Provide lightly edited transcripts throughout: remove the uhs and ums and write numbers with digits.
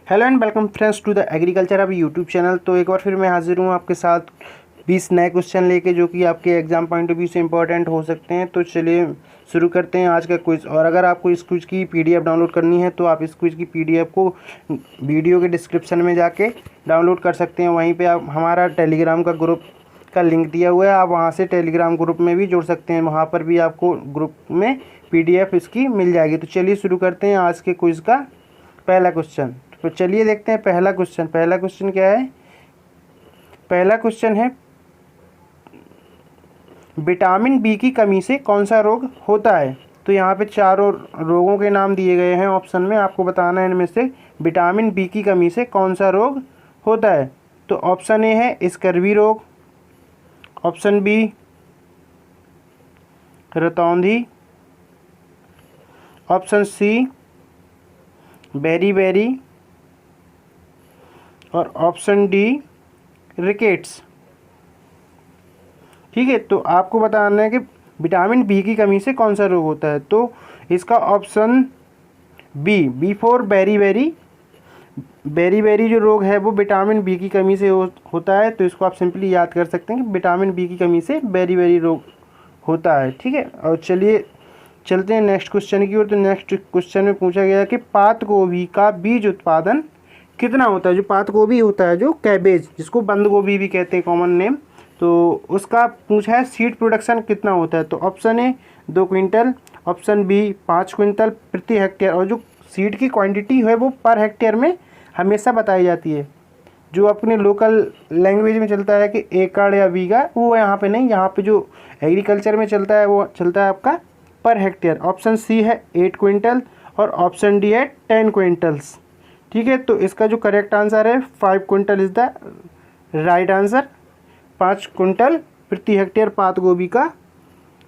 Hello and welcome friends to the agriculture अब YouTube channel. तो एक बार फिर मैं हाजिर हूँ आपके साथ 20 नए क्वेश्चन लेके, जो कि आपके एग्जाम पॉइंट ऑफ व्यू से इंपॉर्टेंट हो सकते हैं। तो चलिए शुरू करते हैं आज का क्विज। और अगर आपको इस क्विज की पीडीएफ डाउनलोड करनी है तो आप इस क्विज की पीडीएफ को वीडियो के डिस्क्रिप्शन में जाके डाउनलोड कर सकते हैं। वहीं पर आप हमारा टेलीग्राम का ग्रुप का लिंक दिया हुआ है, आप वहाँ से टेलीग्राम ग्रुप में भी जुड़ सकते हैं। वहाँ पर भी आपको ग्रुप में पीडीएफ इसकी मिल जाएगी। तो चलिए शुरू करते हैं आज के क्विज का पहला क्वेश्चन। तो चलिए देखते हैं पहला क्वेश्चन क्या है। पहला क्वेश्चन है, विटामिन बी की कमी से कौन सा रोग होता है। तो यहाँ पे चारों रोगों के नाम दिए गए हैं ऑप्शन में, आपको बताना है इनमें से विटामिन बी की कमी से कौन सा रोग होता है। तो ऑप्शन ए है स्कर्वी रोग, ऑप्शन बी रतौंधी, ऑप्शन सी बेरी और ऑप्शन डी रिकेट्स। ठीक है, तो आपको बताना है कि विटामिन बी की कमी से कौन सा रोग होता है। तो इसका ऑप्शन बी फॉर बेरी जो रोग है वो विटामिन बी की कमी से होता है। तो इसको आप सिंपली याद कर सकते हैं कि विटामिन बी की कमी से बेरी रोग होता है। ठीक है, और चलिए चलते हैं नेक्स्ट क्वेश्चन की ओर। तो नेक्स्ट क्वेश्चन में पूछा गया कि पात गोभी का बीज उत्पादन कितना होता है। जो पात गोभी होता है, जो कैबेज जिसको बंद गोभी भी कहते हैं कॉमन नेम, तो उसका पूछा है सीड प्रोडक्शन कितना होता है। तो option A 2 quintal, option B 5 quintal प्रति हेक्टेयर। और जो सीड की क्वांटिटी है वो पर हेक्टेयर में हमेशा बताई जाती है। जो अपने लोकल लैंग्वेज में चलता है कि एकड़ या बीघा, वो यहाँ पे नहीं, यहाँ पे जो एग्रीकल्चर में चलता है वो चलता है आपका पर हेक्टेयर। ऑप्शन सी है 8 क्विंटल और ऑप्शन डी है 10 क्विंटल्स। ठीक है, तो इसका जो करेक्ट आंसर है 5 quintal is the right answer. 5 quintal प्रति हेक्टेयर पात गोभी का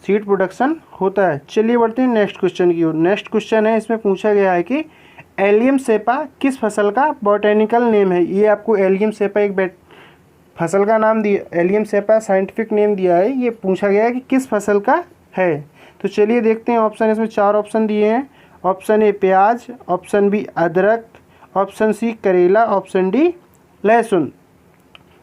सीड प्रोडक्शन होता है। चलिए बढ़ते हैं नेक्स्ट क्वेश्चन की ओर। नेक्स्ट क्वेश्चन है, इसमें पूछा गया है कि एलियम सेपा किस फसल का बॉटेनिकल नेम है। ये आपको एलियम सेपा एक फसल का नाम दिया, एलियम सेपा साइंटिफिक नेम दिया है। ये पूछा गया है कि किस फसल का है। तो चलिए देखते हैं ऑप्शन। इसमें 4 ऑप्शन दिए हैं। ऑप्शन ए प्याज, ऑप्शन बी अदरक, ऑप्शन सी करेला, ऑप्शन डी लहसुन।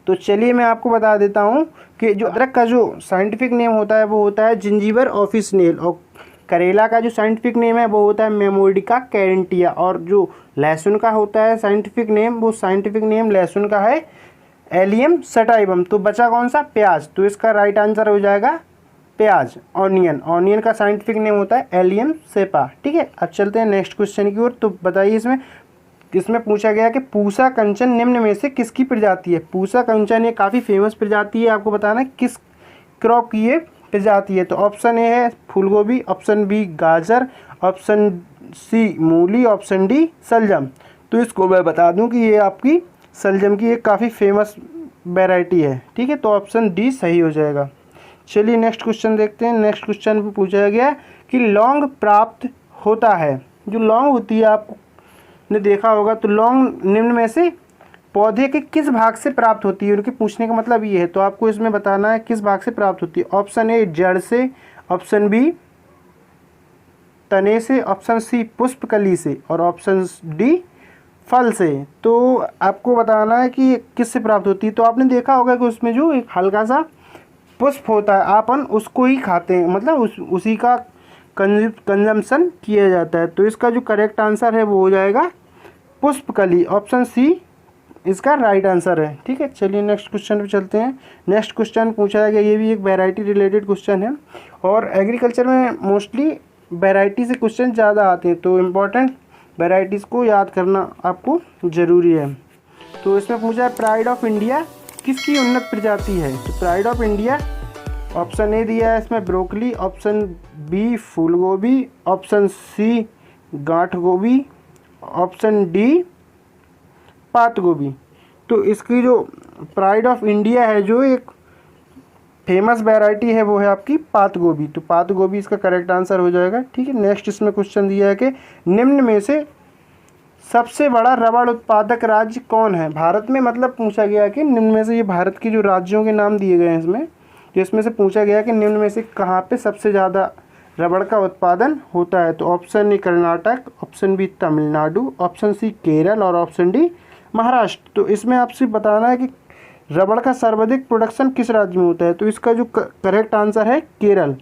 तो चलिए मैं आपको बता देता हूँ कि जो अदरक का जो साइंटिफिक नेम होता है वो होता है जिंजीबर ऑफिसनेल, और करेला का जो साइंटिफिक नेम है वो होता है मेमोडिका कैरेंटिया, और जो लहसुन का होता है साइंटिफिक नेम, वो साइंटिफिक नेम लहसुन का है एलियम सटाइवम। तो बचा कौन सा, प्याज। तो इसका राइट आंसर हो जाएगा प्याज, ऑनियन का साइंटिफिक नेम होता है एलियम सेपा। ठीक है, अब चलते हैं नेक्स्ट क्वेश्चन की ओर। तो बताइए इसमें पूछा गया कि पूसा कंचन निम्न में से किसकी प्रजाति है। पूसा कंचन ये काफ़ी फेमस प्रजाति है, आपको बताना है किस क्रॉप की ये प्रजाति है। तो ऑप्शन ए है फूलगोभी, ऑप्शन बी गाजर, ऑप्शन सी मूली, ऑप्शन डी सलजम। तो इसको मैं बता दूं कि ये आपकी सलजम की एक काफ़ी फेमस वैरायटी है। ठीक है, तो ऑप्शन डी सही हो जाएगा। चलिए नेक्स्ट क्वेश्चन देखते हैं। नेक्स्ट क्वेश्चन में पूछा गया कि लौंग प्राप्त होता है। जो लौंग होती है आपने देखा होगा, तो लौंग निम्न में से पौधे के किस भाग से प्राप्त होती है। उनके पूछने का मतलब ये है, तो आपको इसमें बताना है किस भाग से प्राप्त होती है। ऑप्शन ए जड़ से, ऑप्शन बी तने से, ऑप्शन सी पुष्पकली से, और ऑप्शन डी फल से। तो आपको बताना है कि किस से प्राप्त होती है। तो आपने देखा होगा कि उसमें जो एक हल्का सा पुष्प होता है, अपन उसको ही खाते हैं, मतलब उसी का कंजम्पशन किया जाता है। तो इसका जो करेक्ट आंसर है वो हो जाएगा पुष्पकली, ऑप्शन सी इसका राइट आंसर है। ठीक है, चलिए नेक्स्ट क्वेश्चन पे चलते हैं। नेक्स्ट क्वेश्चन पूछा गया, ये भी एक वैरायटी रिलेटेड क्वेश्चन है, और एग्रीकल्चर में मोस्टली वैरायटी से क्वेश्चन ज़्यादा आते हैं, तो इम्पोर्टेंट वैरायटीज़ को याद करना आपको ज़रूरी है। तो इसमें पूछा है प्राइड ऑफ इंडिया किसकी उन्नत प्रजाति है। तो pride of India option A दिया है इसमें ब्रोकली, ऑप्शन बी फूलगोभी, ऑप्शन सी गांठ गोभी, ऑप्शन डी पात गोभी। तो इसकी जो प्राइड ऑफ इंडिया है, जो एक फेमस वैरायटी है, वो है आपकी पात गोभी। तो पात गोभी इसका करेक्ट आंसर हो जाएगा। ठीक है, नेक्स्ट इसमें क्वेश्चन दिया है कि निम्न में से सबसे बड़ा रबड़ उत्पादक राज्य कौन है। भारत में मतलब पूछा गया कि निम्न में से, ये भारत के जो राज्यों के नाम दिए गए हैं इसमें, जिसमें से पूछा गया कि निम्न में से कहाँ पे सबसे ज़्यादा रबड़ का उत्पादन होता है? तो option A Karnataka, option B Tamil Nadu, option C Kerala और ऑप्शन डी महाराष्ट्र। तो इसमें आपसे बताना है कि रबड़ का सर्वाधिक प्रोडक्शन किस राज्य में होता है? तो इसका जो करेक्ट आंसर है केरल।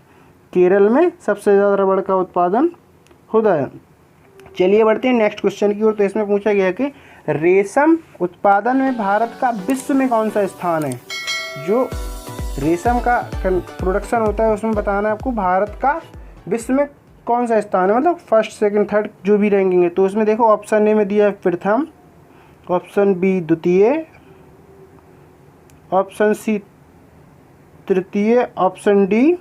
केरल में सबसे ज़्यादा रबड़ का उत्पादन होता है। चलिए बढ़ते हैं नेक्स्ट क्वेश्चन की ओर। तो इसमें पूछा गया कि रेशम उत्पादन में भारत का विश्व में कौन सा स्थान है? जो रेशम का प्रोडक्शन होता है उसमें बताना है आपको भारत का विश्व में कौन सा स्थान है, मतलब फर्स्ट सेकंड थर्ड जो भी रैंकिंग है। तो उसमें देखो ऑप्शन ए में दिया है प्रथम, ऑप्शन बी द्वितीय, ऑप्शन सी तृतीय, ऑप्शन डी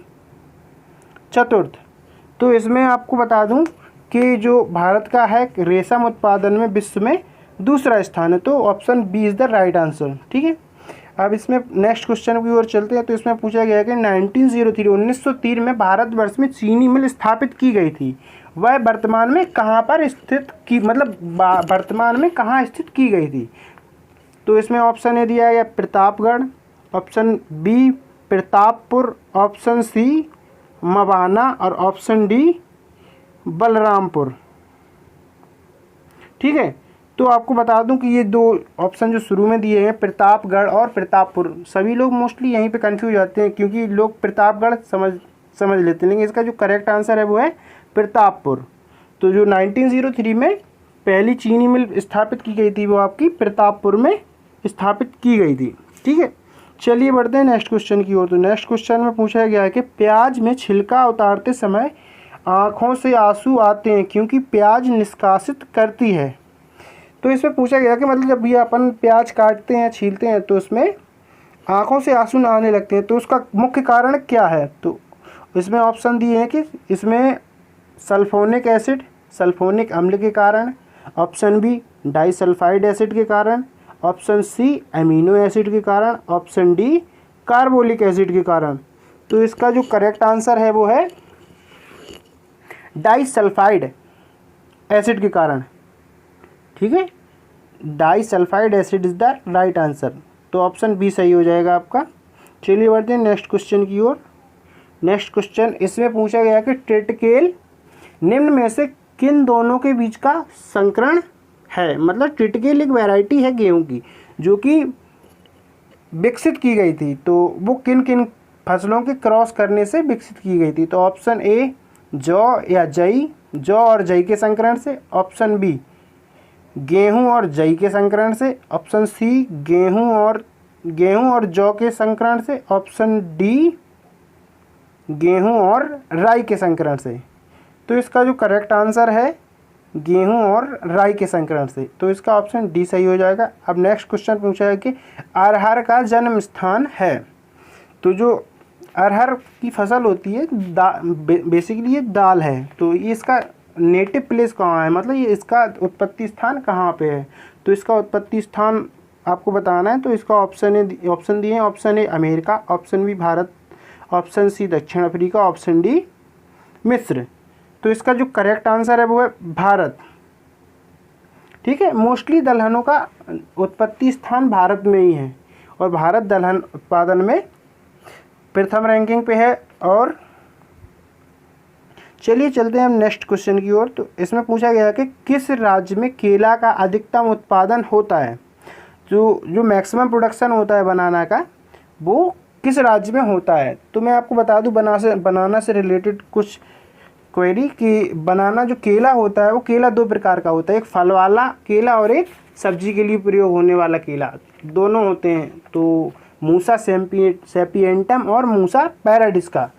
चतुर्थ। तो इसमें आपको बता दूं कि जो भारत का है रेशम उत्पादन में विश्व में दूसरा स्थान है। तो option B is the right answer. ठीक है, अब इसमें नेक्स्ट क्वेश्चन की ओर चलते हैं। तो इसमें पूछा गया है कि 1903 में भारतवर्ष में चीनी मिल स्थापित की गई थी, वह वर्तमान में कहाँ पर स्थित की, मतलब वर्तमान में कहाँ स्थित की गई थी? तो इसमें ऑप्शन ए दिया गया Pratapgarh, option B Pratappur, option C Mawana और ऑप्शन डी बलरामपुर। ठीक है, तो आपको बता दूं कि ये दो ऑप्शन जो शुरू में दिए हैं प्रतापगढ़ और प्रतापपुर, सभी लोग मोस्टली यहीं पे कंफ्यूज होते हैं क्योंकि लोग प्रतापगढ़ समझ लेते हैं, लेकिन इसका जो करेक्ट आंसर है वो है प्रतापपुर। तो जो 1903 में पहली चीनी मिल स्थापित की गई थी वो आपकी प्रतापपुर में स्थापित की गई थी। ठीक है, चलिए बढ़ते हैं नेक्स्ट क्वेश्चन की ओर। तो नेक्स्ट क्वेश्चन में पूछा गया है कि प्याज में छिलका उतारते समय आँखों से आंसू आते हैं क्योंकि प्याज निष्कासित करती है। तो इसमें पूछा गया कि मतलब जब ये अपन प्याज काटते हैं छीलते हैं तो उसमें आँखों से आंसू आने लगते हैं, तो उसका मुख्य कारण क्या है? तो इसमें ऑप्शन दिए हैं कि इसमें सल्फोनिक एसिड, सल्फोनिक अम्ल के कारण, ऑप्शन बी डाइसल्फाइड एसिड के कारण, ऑप्शन सी अमीनो एसिड के कारण, ऑप्शन डी कार्बोलिक एसिड के कारण। तो इसका जो करेक्ट आंसर है वो है डाइसल्फाइड एसिड के कारण। ठीक है, disulphide acid is the right answer. तो ऑप्शन बी सही हो जाएगा आपका। चलिए बढ़ते हैं नेक्स्ट क्वेश्चन की ओर। नेक्स्ट क्वेश्चन इसमें पूछा गया कि ट्रिटिकेल निम्न में से किन दोनों के बीच का संकरण है? मतलब ट्रिटिकेल एक वैरायटी है गेहूं की जो कि विकसित की गई थी, तो वो किन किन फसलों के क्रॉस करने से विकसित की गई थी? तो ऑप्शन ए जौ या जई, जौ और जई के संकरण से, ऑप्शन बी गेहूं और जई के संकरण से, ऑप्शन सी गेहूं और जौ के संकरण से, ऑप्शन डी गेहूं और राई के संकरण से। तो इसका जो करेक्ट आंसर है गेहूं और राई के संकरण से, तो इसका ऑप्शन डी सही हो जाएगा। अब नेक्स्ट क्वेश्चन पूछा है कि अरहर का जन्म स्थान है। तो जो अरहर की फसल होती है बेसिकली ये दाल है, तो ये इसका नेटिव प्लेस कहाँ है, मतलब ये इसका उत्पत्ति स्थान कहाँ पे है? तो इसका उत्पत्ति स्थान आपको बताना है। तो इसका ऑप्शन दिए हैं, option A America, option B Bharat, option C दक्षिण अफ्रीका, ऑप्शन डी मिस्र। तो इसका जो करेक्ट आंसर है वो है भारत। ठीक है, मोस्टली दलहनों का उत्पत्ति स्थान भारत में ही है और भारत दलहन उत्पादन में प्रथम रैंकिंग पे है। और चलिए चलते हैं हम नेक्स्ट क्वेश्चन की ओर। तो इसमें पूछा गया है कि किस राज्य में केला का अधिकतम उत्पादन होता है? जो मैक्सिमम प्रोडक्शन होता है बनाना का वो किस राज्य में होता है? तो मैं आपको बता दूं बनाना से रिलेटेड कुछ क्वेरी कि बनाना जो केला होता है वो केला दो प्रकार का होता है, एक फल वाला केला और एक सब्जी के लिए प्रयोग होने वाला केला, दोनों होते हैं। तो मूसा सेपियंटम और मूसा पैराडिस्का।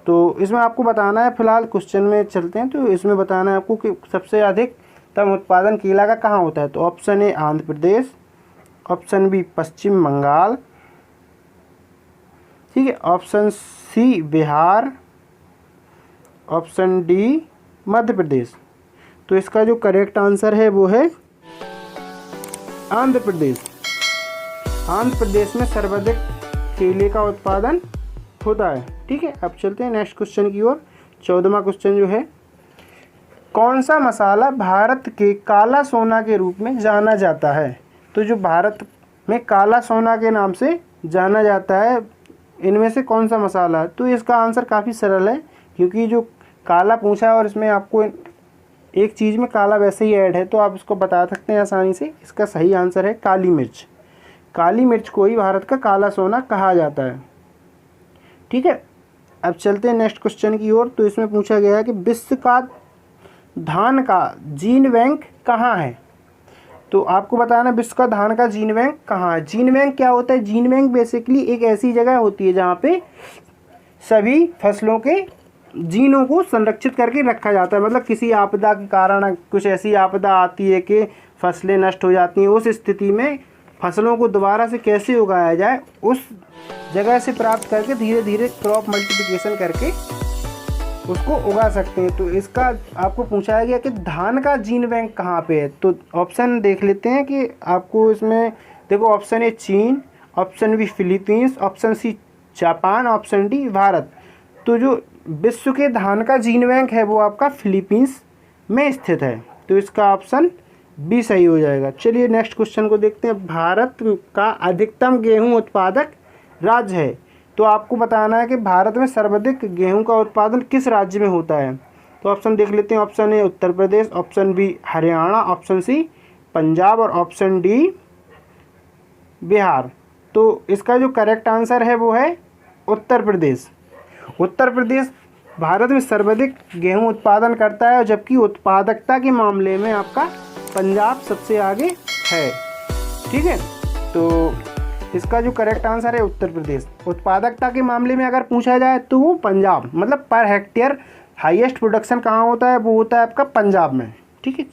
तो इसमें आपको बताना है, फिलहाल क्वेश्चन में चलते हैं। तो इसमें बताना है आपको कि सबसे अधिकतम उत्पादन केला का कहाँ होता है? तो option A Andhra Pradesh, option B Paschim Bengal, ठीक है, option C Bihar, option D Madhya Pradesh. तो इसका जो करेक्ट आंसर है वो है आंध्र प्रदेश। आंध्र प्रदेश में सर्वाधिक केले का उत्पादन होता है। ठीक है, अब चलते हैं नेक्स्ट क्वेश्चन की ओर। 14वां क्वेश्चन जो है, कौन सा मसाला भारत के काला सोना के रूप में जाना जाता है? तो जो भारत में काला सोना के नाम से जाना जाता है इनमें से कौन सा मसाला है? तो इसका आंसर काफ़ी सरल है, क्योंकि जो काला पूछा है और इसमें आपको एक चीज़ में काला वैसे ही ऐड है तो आप इसको बता सकते हैं आसानी से। इसका सही आंसर है काली मिर्च। काली मिर्च को ही भारत का काला सोना कहा जाता है। ठीक है, अब चलते हैं नेक्स्ट क्वेश्चन की ओर। तो इसमें पूछा गया है कि विश्व का धान का जीन बैंक कहाँ है। तो आपको बताना विश्व का धान का जीन बैंक कहाँ है। जीन बैंक क्या होता है? जीन बैंक बेसिकली एक ऐसी जगह होती है जहाँ पे सभी फसलों के जीनों को संरक्षित करके रखा जाता है। मतलब किसी आपदा के कारण कुछ ऐसी आपदा आती है कि फसलें नष्ट हो जाती हैं, उस स्थिति में फसलों को दोबारा से कैसे उगाया जाए, उस जगह से प्राप्त करके धीरे धीरे क्रॉप मल्टीप्लिकेशन करके उसको उगा सकते हैं। तो इसका आपको पूछा गया कि धान का जीन बैंक कहाँ पे है। तो ऑप्शन देख लेते हैं कि आपको इसमें देखो, ऑप्शन ए चीन, option B Philippines, option C Japan, option D Bharat. तो जो विश्व के धान का जीन बैंक है वो आपका फिलीपींस में स्थित है। तो इसका ऑप्शन बी सही हो जाएगा। चलिए नेक्स्ट क्वेश्चन को देखते हैं। भारत का अधिकतम गेहूं उत्पादक राज्य है। तो आपको बताना है कि भारत में सर्वाधिक गेहूं का उत्पादन किस राज्य में होता है। तो ऑप्शन देख लेते हैं। Option A Uttar Pradesh, option B Haryana, option C Punjab और ऑप्शन डी बिहार। तो इसका जो करेक्ट आंसर है वो है उत्तर प्रदेश। उत्तर प्रदेश भारत में सर्वाधिक गेहूं उत्पादन करता है, जबकि उत्पादकता के मामले में आपका पंजाब सबसे आगे है। ठीक है, तो इसका जो करेक्ट आंसर है उत्तर प्रदेश। उत्पादकता के मामले में अगर पूछा जाए तो वो पंजाब, मतलब पर हेक्टेयर हाईएस्ट प्रोडक्शन कहाँ होता है, वो होता है आपका पंजाब में। ठीक है,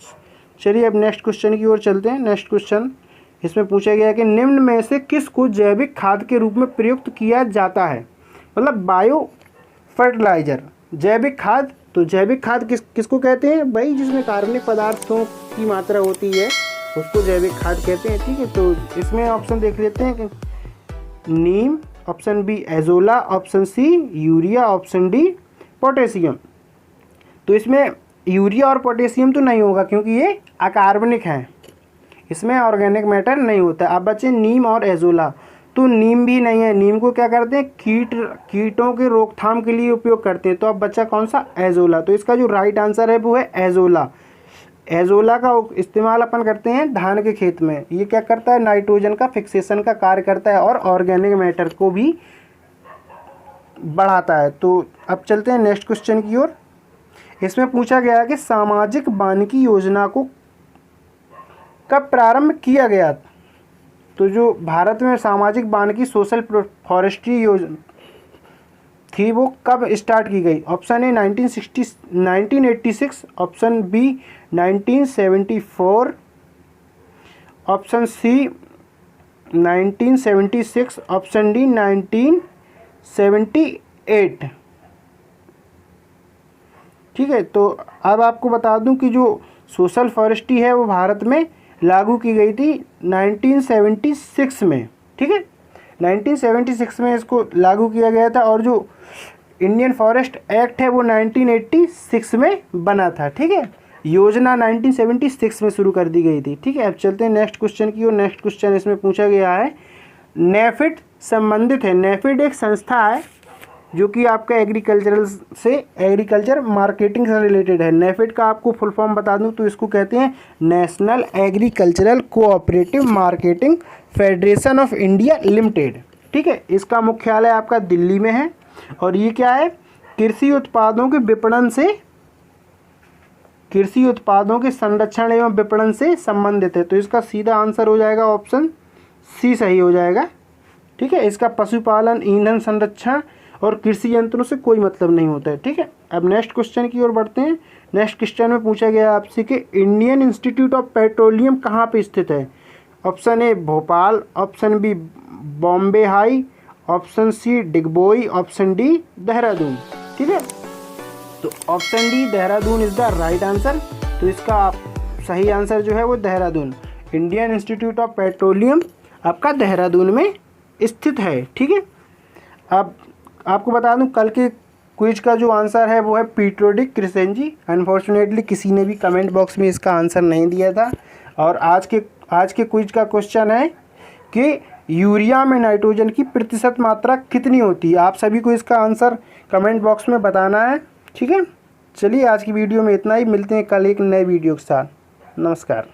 चलिए अब नेक्स्ट क्वेश्चन की ओर चलते हैं। नेक्स्ट क्वेश्चन इसमें पूछा गया है कि निम्न में से किसको जैविक खाद के रूप में प्रयुक्त किया जाता है। मतलब बायो फर्टिलाइजर, जैविक खाद। तो जैविक खाद किसको कहते हैं भाई? जिसमें कार्बनिक पदार्थों की मात्रा होती है उसको जैविक खाद कहते हैं। ठीक है, तो इसमें ऑप्शन देख लेते हैं कि नीम, option B azolla, option C urea, option D potassium. तो इसमें यूरिया और पोटेशियम तो नहीं होगा क्योंकि ये अकार्बनिक हैं, इसमें ऑर्गेनिक मैटर नहीं होता। अब बचे नीम और एजोला। तो नीम भी नहीं है। नीम को क्या करते हैं? कीटों के रोकथाम के लिए उपयोग करते हैं। तो अब बचा कौन सा? एजोला। तो इसका जो राइट आंसर है वो है एजोला। एजोला का इस्तेमाल अपन करते हैं धान के खेत में। ये क्या करता है? नाइट्रोजन का फिक्सेशन का कार्य करता है और ऑर्गेनिक मैटर को भी बढ़ाता है। तो अब चलते हैं नेक्स्ट क्वेश्चन की ओर। इसमें पूछा गया है कि सामाजिक वानिकी योजना को कब प्रारंभ किया गया। तो जो भारत में सामाजिक वानिकी सोशल फॉरेस्ट्री योजना थी वो कब स्टार्ट की गई। Option A 1986, option B 1974, option C 1976, option D 1978। ठीक है, तो अब आपको बता दूं कि जो सोशल फॉरेस्ट्री है वो भारत में लागू की गई थी 1976 में। ठीक है, 1976 में इसको लागू किया गया था और जो इंडियन फॉरेस्ट एक्ट है वो 1986 में बना था। ठीक है, योजना 1976 में शुरू कर दी गई थी। ठीक है, अब चलते हैं नेक्स्ट क्वेश्चन की ओर। नेक्स्ट क्वेश्चन इसमें पूछा गया है, नेफेड संबंधित है। नेफेड एक संस्था है जो कि आपका एग्रीकल्चर मार्केटिंग से रिलेटेड है। नेफेड का आपको फुल फॉर्म बता दूं तो इसको कहते हैं national agricultural cooperative marketing federation of India limited. ठीक है, इसका मुख्यालय आपका दिल्ली में है और ये क्या है? कृषि उत्पादों के संरक्षण एवं विपणन से संबंधित है। तो इसका सीधा आंसर हो जाएगा ऑप्शन सी सही हो जाएगा। ठीक है, इसका पशुपालन, ईंधन संरक्षण और कृषि यंत्रों से कोई मतलब नहीं होता है। ठीक है, अब नेक्स्ट क्वेश्चन की ओर बढ़ते हैं। नेक्स्ट क्वेश्चन में पूछा गया आपसे कि इंडियन इंस्टीट्यूट ऑफ पेट्रोलियम कहाँ पे स्थित है। Option A Bhopal, option B Bombay high, option C Digboi, option D Dehradun. ठीक है, तो option D Dehradun is the right answer. तो इसका सही आंसर जो है वो Dehradun, Indian Institute of Petroleum आपका देहरादून में स्थित है। ठीक है, अब आपको बता दूं कल के क्विज का जो आंसर है वो है पीट्रोडिक क्रिसेंजी। अनफॉर्चुनेटली किसी ने भी कमेंट बॉक्स में इसका आंसर नहीं दिया था। और आज के क्विज का क्वेश्चन है कि यूरिया में नाइट्रोजन की प्रतिशत मात्रा कितनी होती है। आप सभी को इसका आंसर कमेंट बॉक्स में बताना है। ठीक है, चलिए आज की वीडियो में इतना ही, मिलते हैं कल एक नए वीडियो के साथ। नमस्कार।